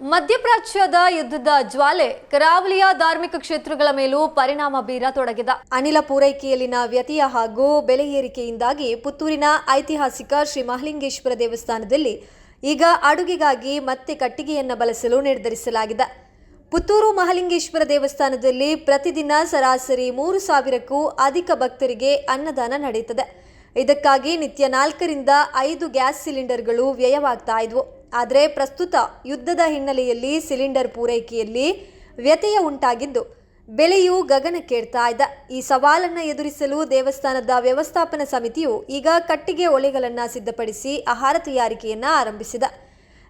ಮಧ್ಯಪ್ರಾಚ್ಯದ ಯುದ್ಧದ ಜ್ವಾಲೆ ಕರಾವಳಿಯ ಧಾರ್ಮಿಕ ಕ್ಷೇತ್ರಗಳ ಮೇಲೂ ಪರಿಣಾಮ ಬೀರತೊಡಗಿದೆ. ಅನಿಲ ಪೂರೈಕೆಯಲ್ಲಿನ ವ್ಯತ್ಯಯ ಹಾಗೂ ಬೆಲೆ ಏರಿಕೆಯಿಂದಾಗಿ ಪುತ್ತೂರಿನ ಐತಿಹಾಸಿಕ ಶ್ರೀ ಮಹಾಲಿಂಗೇಶ್ವರ ದೇವಸ್ಥಾನದಲ್ಲಿ ಈಗ ಅಡುಗೆಗಾಗಿ ಮತ್ತೆ ಕಟ್ಟಿಗೆಯನ್ನು ಬಳಸಲು ನಿರ್ಧರಿಸಲಾಗಿದೆ. ಪುತ್ತೂರು ಮಹಾಲಿಂಗೇಶ್ವರ ದೇವಸ್ಥಾನದಲ್ಲಿ ಪ್ರತಿದಿನ ಸರಾಸರಿ 3,000ಕ್ಕೂ ಅಧಿಕ ಭಕ್ತರಿಗೆ ಅನ್ನದಾನ ನಡೆಯುತ್ತದೆ. ಇದಕ್ಕಾಗಿ ನಿತ್ಯ 4 ರಿಂದ 5 ಗ್ಯಾಸ್ ಸಿಲಿಂಡರ್ಗಳು ವ್ಯಯವಾಗ್ತಾ ಇದ್ವು. ಆದರೆ ಪ್ರಸ್ತುತ ಯುದ್ಧದ ಹಿನ್ನೆಲೆಯಲ್ಲಿ ಸಿಲಿಂಡರ್ ಪೂರೈಕೆಯಲ್ಲಿ ವ್ಯತ್ಯಯ ಉಂಟಾಗಿದ್ದು ಬೆಲೆಯು ಗಗನಕ್ಕೇರ್ತಾ ಇದೆ. ಈ ಸವಾಲನ್ನು ಎದುರಿಸಲು ದೇವಸ್ಥಾನದ ವ್ಯವಸ್ಥಾಪನಾ ಸಮಿತಿಯು ಈಗ ಕಟ್ಟಿಗೆ ಒಲೆಗಳನ್ನು ಸಿದ್ಧಪಡಿಸಿ ಆಹಾರ ತಯಾರಿಕೆಯನ್ನು ಆರಂಭಿಸಿದೆ.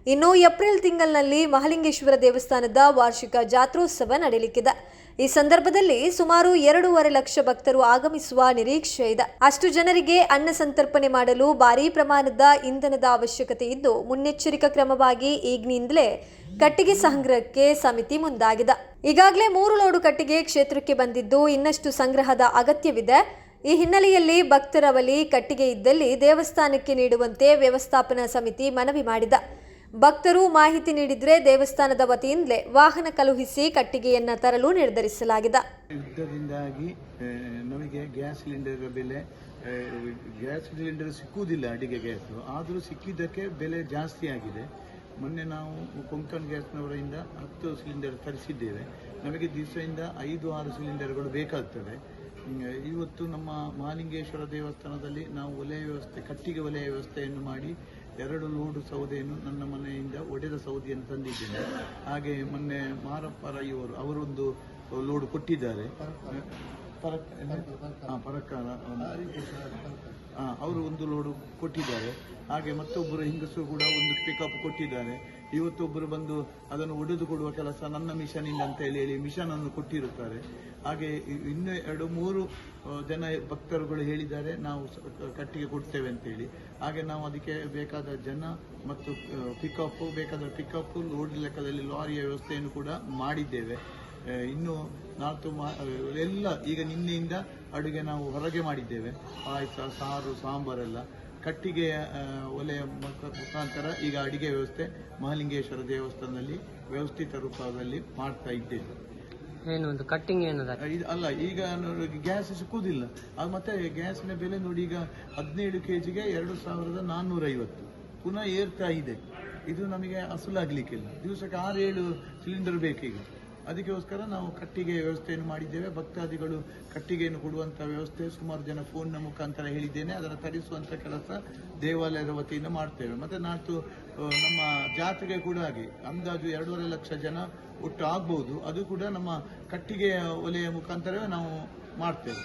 ಇನ್ನು ಏಪ್ರಿಲ್ ತಿಂಗಳಿನಲ್ಲಿ ಮಹಾಲಿಂಗೇಶ್ವರ ದೇವಸ್ಥಾನದ ವಾರ್ಷಿಕ ಜಾತ್ರೋತ್ಸವ ನಡೆಯಲಿಕ್ಕಿದೆ. ಈ ಸಂದರ್ಭದಲ್ಲಿ ಸುಮಾರು 2.5 ಲಕ್ಷ ಭಕ್ತರು ಆಗಮಿಸುವ ನಿರೀಕ್ಷೆ ಇದೆ. ಅಷ್ಟು ಜನರಿಗೆ ಅನ್ನ ಸಂತರ್ಪಣೆ ಮಾಡಲು ಭಾರೀ ಪ್ರಮಾಣದ ಇಂಧನದ ಅವಶ್ಯಕತೆ ಇದ್ದು ಮುನ್ನೆಚ್ಚರಿಕಾ ಕ್ರಮವಾಗಿ ಈಗಿನಿಂದಲೇ ಕಟ್ಟಿಗೆ ಸಂಗ್ರಹಕ್ಕೆ ಸಮಿತಿ ಮುಂದಾಗಿದೆ. ಈಗಾಗಲೇ 3 ಲೋಡು ಕಟ್ಟಿಗೆ ಕ್ಷೇತ್ರಕ್ಕೆ ಬಂದಿದ್ದು ಇನ್ನಷ್ಟು ಸಂಗ್ರಹದ ಅಗತ್ಯವಿದೆ. ಈ ಹಿನ್ನೆಲೆಯಲ್ಲಿ ಭಕ್ತರ ಬಳಿ ಕಟ್ಟಿಗೆ ಇದ್ದಲ್ಲಿ ದೇವಸ್ಥಾನಕ್ಕೆ ನೀಡುವಂತೆ ವ್ಯವಸ್ಥಾಪನಾ ಸಮಿತಿ ಮನವಿ ಮಾಡಿದೆ. ಭಕ್ತರು ಮಾಹಿತಿ ನೀಡಿದರೆ ದೇವಸ್ಥಾನದ ವತಿಯಿಂದಲೇ ವಾಹನ ಕಳುಹಿಸಿ ಕಟ್ಟಿಗೆಯನ್ನು ತರಲು ನಿರ್ಧರಿಸಲಾಗಿದೆ. ಯುದ್ಧದಿಂದಾಗಿ ನಮಗೆ ಗ್ಯಾಸ್ ಸಿಲಿಂಡರ್ ಬೆಲೆ ಗ್ಯಾಸ್ ಸಿಲಿಂಡರ್ ಸಿಕ್ಕುವುದಿಲ್ಲ, ಅಡಿಗೆ ಗ್ಯಾಸ್ ಆದರೂ ಸಿಕ್ಕಿದ್ದಕ್ಕೆ ಬೆಲೆ ಜಾಸ್ತಿ ಆಗಿದೆ. ಮೊನ್ನೆ ನಾವು ಕೊಂಕಣ್ ಗ್ಯಾಸ್ನವರಿಂದ 10 ಸಿಲಿಂಡರ್ ತರಿಸಿದ್ದೇವೆ. ನಮಗೆ ದಿವಸದಿಂದ 5-6 ಸಿಲಿಂಡರ್ಗಳು ಬೇಕಾಗ್ತದೆ. ಇವತ್ತು ನಮ್ಮ ಮಹಾಲಿಂಗೇಶ್ವರ ದೇವಸ್ಥಾನದಲ್ಲಿ ನಾವು ಒಲೆಯ ವ್ಯವಸ್ಥೆ, ಕಟ್ಟಿಗೆ ಒಲೆಯ ವ್ಯವಸ್ಥೆಯನ್ನು ಮಾಡಿ 2 ಲೋಡು ಸೌದೆಯನ್ನು ನನ್ನ ಮನೆಯಿಂದ ಒಡೆದ ಸೌದೆಯನ್ನು ತಂದಿದ್ದೇನೆ. ಹಾಗೆ ಮೊನ್ನೆ ಮಾರಪ್ಪ ರೈಯವರು ಅವರೊಂದು ಲೋಡು ಕೊಟ್ಟಿದ್ದಾರೆ. ಅವರು ಒಂದು ಲೋಡು ಕೊಟ್ಟಿದ್ದಾರೆ. ಹಾಗೆ ಮತ್ತೊಬ್ಬರು ಹೆಂಗಸರು ಕೂಡ ಒಂದು ಪಿಕಪ್ ಕೊಟ್ಟಿದ್ದಾರೆ. ಇವತ್ತೊಬ್ಬರು ಬಂದು ಅದನ್ನು ಒಡೆದು ಕೊಡುವ ಕೆಲಸ ನನ್ನ ಮಿಷನಿಂದ ಅಂತ ಹೇಳಿ ಮಿಷನ್ ಅನ್ನು ಕೊಟ್ಟಿರುತ್ತಾರೆ. ಹಾಗೆ ಇನ್ನೂ 2-3 ಜನ ಭಕ್ತರುಗಳು ಹೇಳಿದ್ದಾರೆ ನಾವು ಕಟ್ಟಿಗೆ ಕೊಡ್ತೇವೆ ಅಂತೇಳಿ. ಹಾಗೆ ನಾವು ಅದಕ್ಕೆ ಬೇಕಾದ ಜನ ಮತ್ತು ಬೇಕಾದ ಪಿಕಪ್ ಲೋಡ್ ಲೆಕ್ಕದಲ್ಲಿ ಲಾರಿಯ ವ್ಯವಸ್ಥೆಯನ್ನು ಕೂಡ ಮಾಡಿದ್ದೇವೆ. ಇನ್ನು ಎಲ್ಲ ಈಗ ನಿನ್ನೆಯಿಂದ ಅಡುಗೆ ನಾವು ಹೊರಗೆ ಮಾಡಿದ್ದೇವೆ. ಪಾಯಸ, ಸಾರು, ಸಾಂಬಾರೆಲ್ಲ ಕಟ್ಟಿಗೆಯ ಒಲೆಯ ಮುಖಾಂತರ ಈಗ ಅಡಿಗೆ ವ್ಯವಸ್ಥೆ ಮಹಾಲಿಂಗೇಶ್ವರ ದೇವಸ್ಥಾನದಲ್ಲಿ ವ್ಯವಸ್ಥಿತ ರೂಪದಲ್ಲಿ ಮಾಡ್ತಾ ಇದ್ದೇವೆ. ಏನು ಕಟ್ಟಿಂಗ್ ಅಲ್ಲ, ಈಗ ಗ್ಯಾಸ್ ಸಿಕ್ಕುವುದಿಲ್ಲ. ಅದು ಮತ್ತೆ ಗ್ಯಾಸಿನ ಬೆಲೆ ನೋಡಿ, ಈಗ 17 kgಗೆ 2,450 ಪುನಃ ಏರ್ತಾ ಇದೆ. ಇದು ನಮಗೆ ಅಸಲಾಗ್ಲಿಕ್ಕಿಲ್ಲ. ದಿವಸಕ್ಕೆ 6-7 ಸಿಲಿಂಡರ್ ಬೇಕೀಗ. ಅದಕ್ಕೋಸ್ಕರ ನಾವು ಕಟ್ಟಿಗೆ ವ್ಯವಸ್ಥೆಯನ್ನು ಮಾಡಿದ್ದೇವೆ. ಭಕ್ತಾದಿಗಳು ಕಟ್ಟಿಗೆಯನ್ನು ಕೊಡುವಂಥ ವ್ಯವಸ್ಥೆ ಸುಮಾರು ಜನ ಫೋನ್ನ ಮುಖಾಂತರ ಹೇಳಿದ್ದೇನೆ. ಅದನ್ನು ತರಿಸುವಂಥ ಕೆಲಸ ದೇವಾಲಯದ ವತಿಯಿಂದ ಮಾಡ್ತೇವೆ. ಮತ್ತು ನಾಲ್ಕು ನಮ್ಮ ಜಾತ್ರೆಗೆ ಕೂಡ ಹಾಗೆ ಅಂದಾಜು 2.5 ಲಕ್ಷ ಜನ ಒಟ್ಟು ಆಗ್ಬೋದು. ಅದು ಕೂಡ ನಮ್ಮ ಕಟ್ಟಿಗೆಯ ಒಲೆಯ ಮುಖಾಂತರವೇ ನಾವು ಮಾಡ್ತೇವೆ.